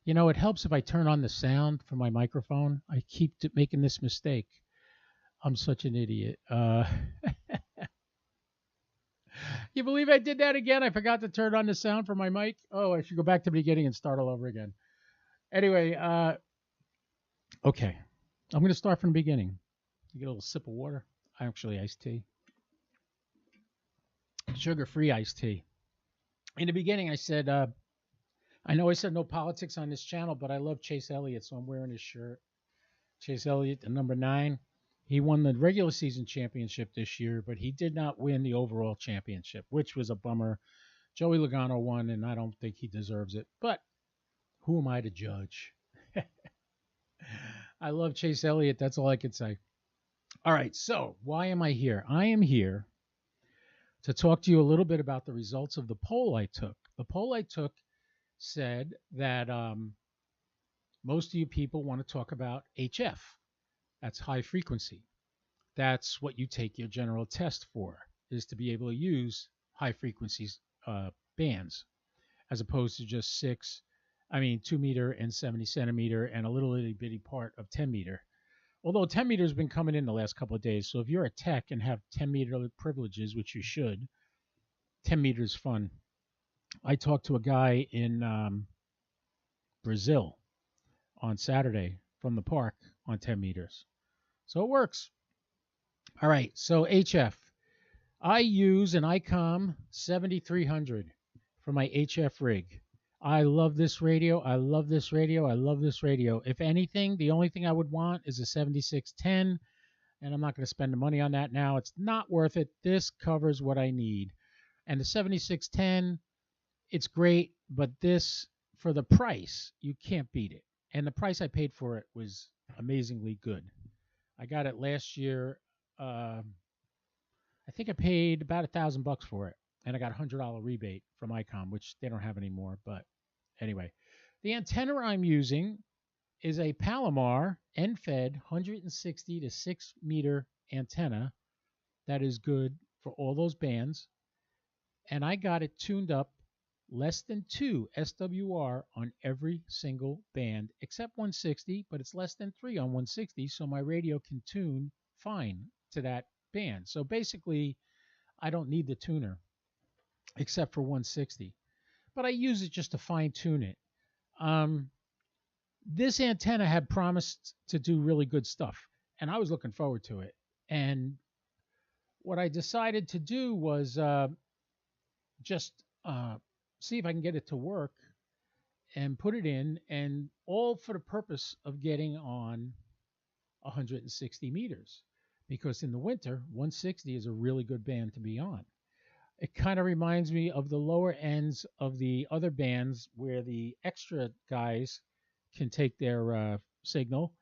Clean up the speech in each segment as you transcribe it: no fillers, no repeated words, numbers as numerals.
You know, it helps if I turn on the sound for my microphone. I keep making this mistake. I'm such an idiot. You believe I did that again? I forgot to turn on the sound for my mic. Oh, I should go back to the beginning and start all over again. Anyway, okay. I'm going to start from the beginning. You get a little sip of water. Actually, iced tea. Sugar-free iced tea. In the beginning, I said, I know I said no politics on this channel, but I love Chase Elliott, so I'm wearing his shirt. Chase Elliott, the number 9. He won the regular season championship this year, but he did not win the overall championship, which was a bummer. Joey Logano won, and I don't think he deserves it. But who am I to judge? I love Chase Elliott. That's all I can say. All right, so why am I here? I am here to talk to you a little bit about the results of the poll I took. The poll I took said that most of you people want to talk about HF. That's high frequency. That's what you take your general test for, is to be able to use high frequencies bands, as opposed to just 2 meter and 70 centimeter and a little itty bitty part of 10 meter. Although 10 meter has been coming in the last couple of days, so if you're a tech and have 10 meter privileges, which you should, 10 meter is fun. I talked to a guy in Brazil on Saturday from the park on 10 meters. So it works. All right, so HF. I use an ICOM 7300 for my HF rig. I love this radio. I love this radio. I love this radio. If anything, the only thing I would want is a 7610, and I'm not going to spend the money on that now. It's not worth it. This covers what I need. And the 7610, it's great, but this, for the price, you can't beat it. And the price I paid for it was amazingly good. I got it last year. I think I paid about $1,000 for it, and I got a $100 rebate from ICOM, which they don't have anymore. But anyway, the antenna I'm using is a Palomar end-fed 160 to 6 meter antenna that is good for all those bands, and I got it tuned up less than 2 SWR on every single band except 160, but it's less than 3 on 160, so my radio can tune fine to that band. So basically, I don't need the tuner except for 160, but I use it just to fine tune it. This antenna had promised to do really good stuff, and I was looking forward to it. And what I decided to do was just see if I can get it to work and put it in, and all for the purpose of getting on 160 meters. Because in the winter, 160 is a really good band to be on. It kind of reminds me of the lower ends of the other bands where the extra guys can take their signal.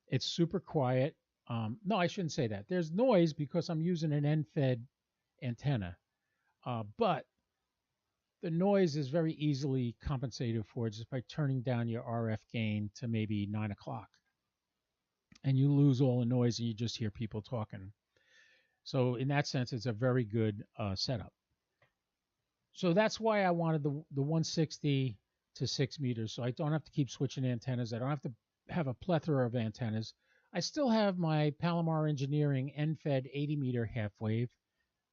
It's super quiet. No, I shouldn't say that. There's noise because I'm using an end-fed antenna. But the noise is very easily compensated for just by turning down your RF gain to maybe 9 o'clock. And you lose all the noise and you just hear people talking. So in that sense, it's a very good setup. So that's why I wanted the 160 to 6 meters, so I don't have to keep switching antennas. I don't have to have a plethora of antennas. I still have my Palomar Engineering end-fed 80 meter half wave,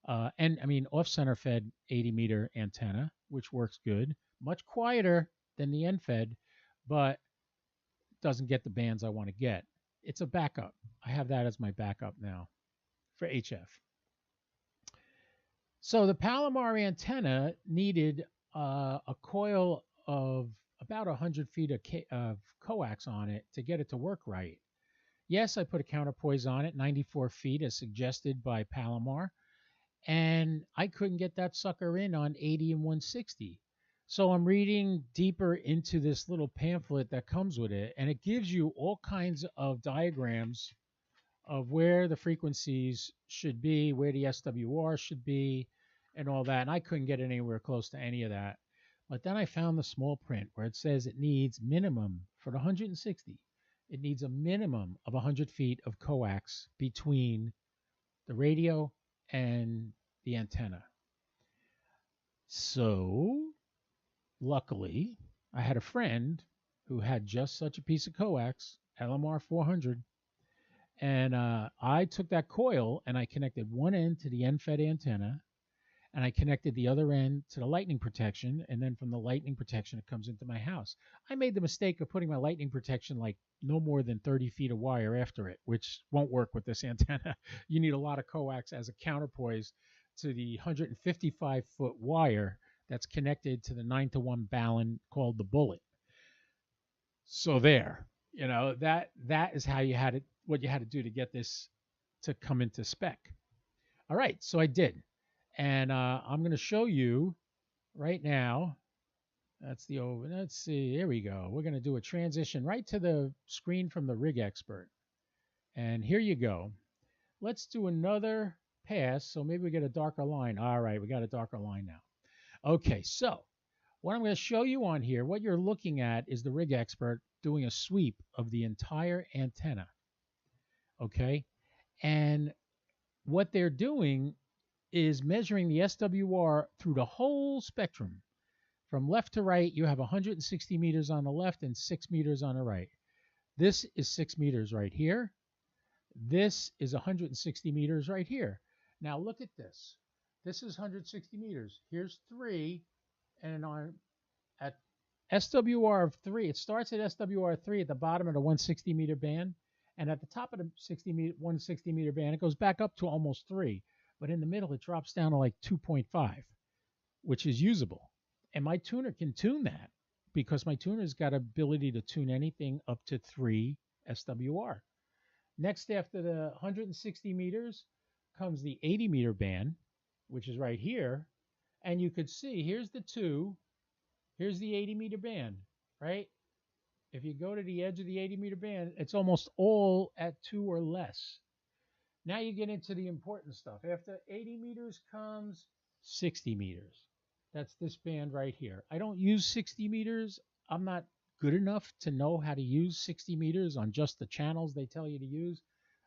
off-center fed 80 meter antenna, which works good. Much quieter than the end-fed, but doesn't get the bands I want to get. It's a backup. I have that as my backup now for HF. So the Palomar antenna needed a coil of about 100 feet of coax on it to get it to work right. Yes, I put a counterpoise on it, 94 feet as suggested by Palomar, and I couldn't get that sucker in on 80 and 160. So I'm reading deeper into this little pamphlet that comes with it, and it gives you all kinds of diagrams of where the frequencies should be, where the SWR should be, and all that. And I couldn't get anywhere close to any of that. But then I found the small print where it says it needs minimum, for the 160, it needs a minimum of 100 feet of coax between the radio and the antenna. So luckily, I had a friend who had just such a piece of coax, LMR 400, and I took that coil and I connected one end to the end-fed antenna, and I connected the other end to the lightning protection, and then from the lightning protection it comes into my house. I made the mistake of putting my lightning protection like no more than 30 feet of wire after it, which won't work with this antenna. You need a lot of coax as a counterpoise to the 155-foot wire that's connected to the 9-to-1 balun called the bullet. So there, that is how you had it, what you had to do to get this to come into spec. All right, so I did. And I'm going to show you right now. Let's see. Here we go. We're going to do a transition right to the screen from the Rig Expert. And here you go. Let's do another pass. So maybe we get a darker line. All right, we got a darker line now. Okay, so what I'm going to show you on here, what you're looking at is the Rig Expert doing a sweep of the entire antenna. Okay, and what they're doing is measuring the SWR through the whole spectrum. From left to right, you have 160 meters on the left and 6 meters on the right. This is 6 meters right here. This is 160 meters right here. Now look at this. This is 160 meters. Here's 3, and at SWR of 3, it starts at SWR 3 at the bottom of the 160 meter band, and at the top of the 160 meter band, it goes back up to almost 3. But in the middle, it drops down to like 2.5, which is usable. And my tuner can tune that because my tuner's got ability to tune anything up to 3 SWR. Next, after the 160 meters, comes the 80 meter band, which is right here. And you could see, here's the 2, here's the 80 meter band, right? If you go to the edge of the 80 meter band, it's almost all at 2 or less. Now you get into the important stuff. After 80 meters comes 60 meters. That's this band right here. I don't use 60 meters. I'm not good enough to know how to use 60 meters on just the channels they tell you to use.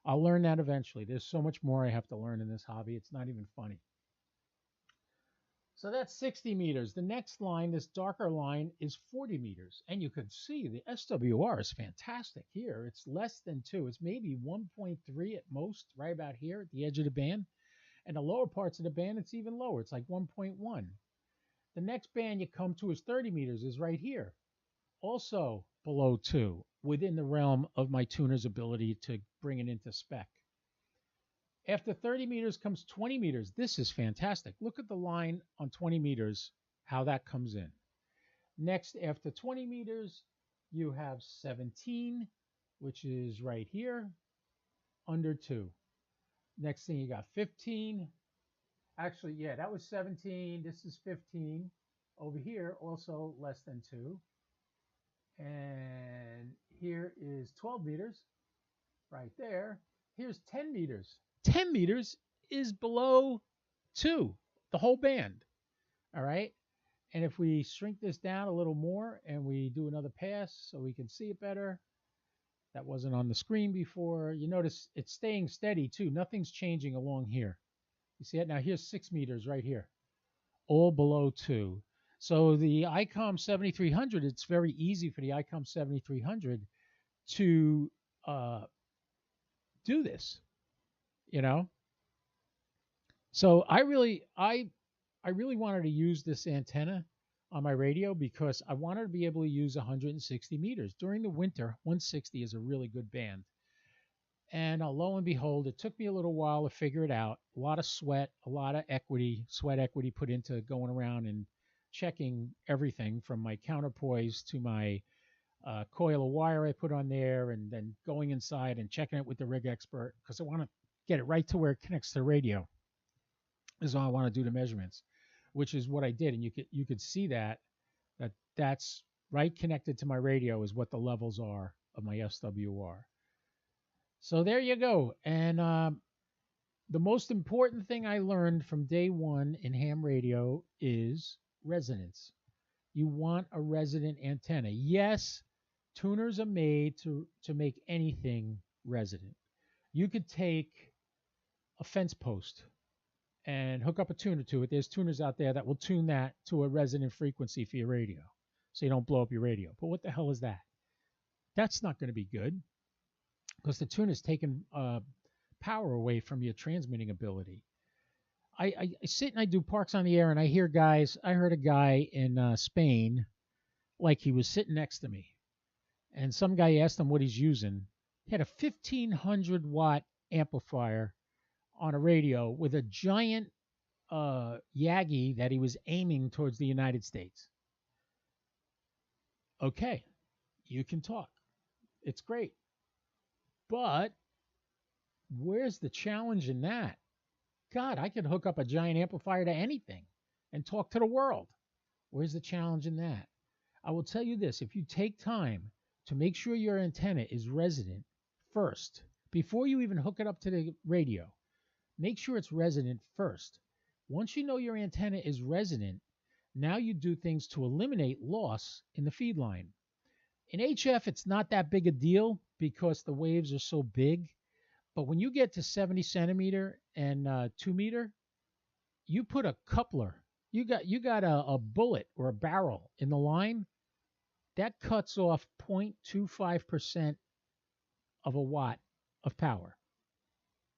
I'll learn that eventually. There's so much more I have to learn in this hobby. It's not even funny. So that's 60 meters. The next line, this darker line, is 40 meters. And you can see the SWR is fantastic here. It's less than 2. It's maybe 1.3 at most, right about here at the edge of the band. And the lower parts of the band, it's even lower. It's like 1.1. The next band you come to is 30 meters, is right here. Also below 2, within the realm of my tuner's ability to bring it into spec. After 30 meters comes 20 meters. This is fantastic. Look at the line on 20 meters, how that comes in. Next, after 20 meters, you have 17, which is right here, under 2. Next thing, you got 15. Actually, yeah, that was 17. This is 15. Over here, also less than 2. And here is 12 meters, right there. Here's 10 meters. 10 meters is below 2, the whole band. All right. And if we shrink this down a little more and we do another pass so we can see it better, that wasn't on the screen before. You notice it's staying steady too. Nothing's changing along here. You see it? Now here's 6 meters right here, all below 2. So the ICOM 7300, it's very easy for the ICOM 7300 to do this. So I really wanted to use this antenna on my radio because I wanted to be able to use 160 meters. During the winter, 160 is a really good band. And lo and behold, it took me a little while to figure it out. A lot of sweat, a lot of sweat equity put into going around and checking everything from my counterpoise to my coil of wire I put on there, and then going inside and checking it with the Rig Expert because I want to get it right to where it connects to the radio. This is all I want to do the measurements, which is what I did. And you could see that's right connected to my radio is what the levels are of my SWR. So there you go. And the most important thing I learned from day one in ham radio is resonance. You want a resonant antenna. Yes, tuners are made to make anything resonant. You could take a fence post and hook up a tuner to it. There's tuners out there that will tune that to a resonant frequency for your radio. so you don't blow up your radio. But what the hell is that? That's not going to be good because the tuner's taking power away from your transmitting ability. I sit and I do Parks on the Air, and I hear guys. I heard a guy in Spain, like he was sitting next to me, and some guy asked him what he's using. He had a 1,500 watt amplifier on a radio with a giant Yagi that he was aiming towards the United States. Okay, you can talk. It's great. But where's the challenge in that? God, I could hook up a giant amplifier to anything and talk to the world. Where's the challenge in that? I will tell you this. If you take time to make sure your antenna is resonant first, before you even hook it up to the radio, make sure it's resonant first. Once you know your antenna is resonant, now you do things to eliminate loss in the feed line. In HF, it's not that big a deal because the waves are so big. But when you get to 70 centimeter and 2 meter, you put a coupler. You got a bullet or a barrel in the line. That cuts off 0.25% of a watt of power.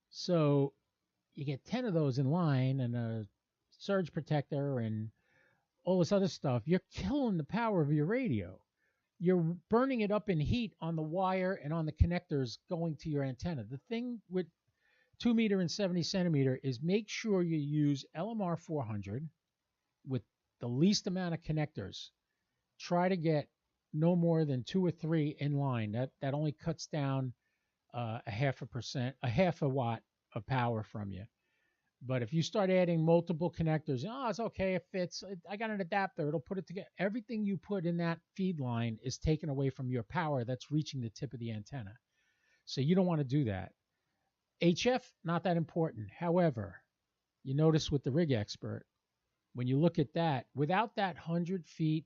So you get 10 of those in line and a surge protector and all this other stuff. You're killing the power of your radio. You're burning it up in heat on the wire and on the connectors going to your antenna. The thing with 2 meter and 70 centimeter is make sure you use LMR 400 with the least amount of connectors. Try to get no more than 2 or 3 in line. That only cuts down a half a watt of power from you. But if you start adding multiple connectors, it's okay, it fits. I got an adapter, it'll put it together. Everything you put in that feed line is taken away from your power that's reaching the tip of the antenna. So you don't want to do that. HF, not that important. However, you notice with the Rig Expert, when you look at that, without that 100 feet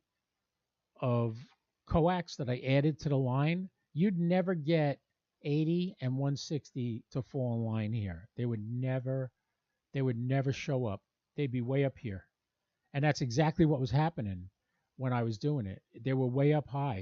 of coax that I added to the line, you'd never get 80 and 160 to fall in line here. They would never show up. They'd be way up here. And that's exactly what was happening when I was doing it. They were way up high.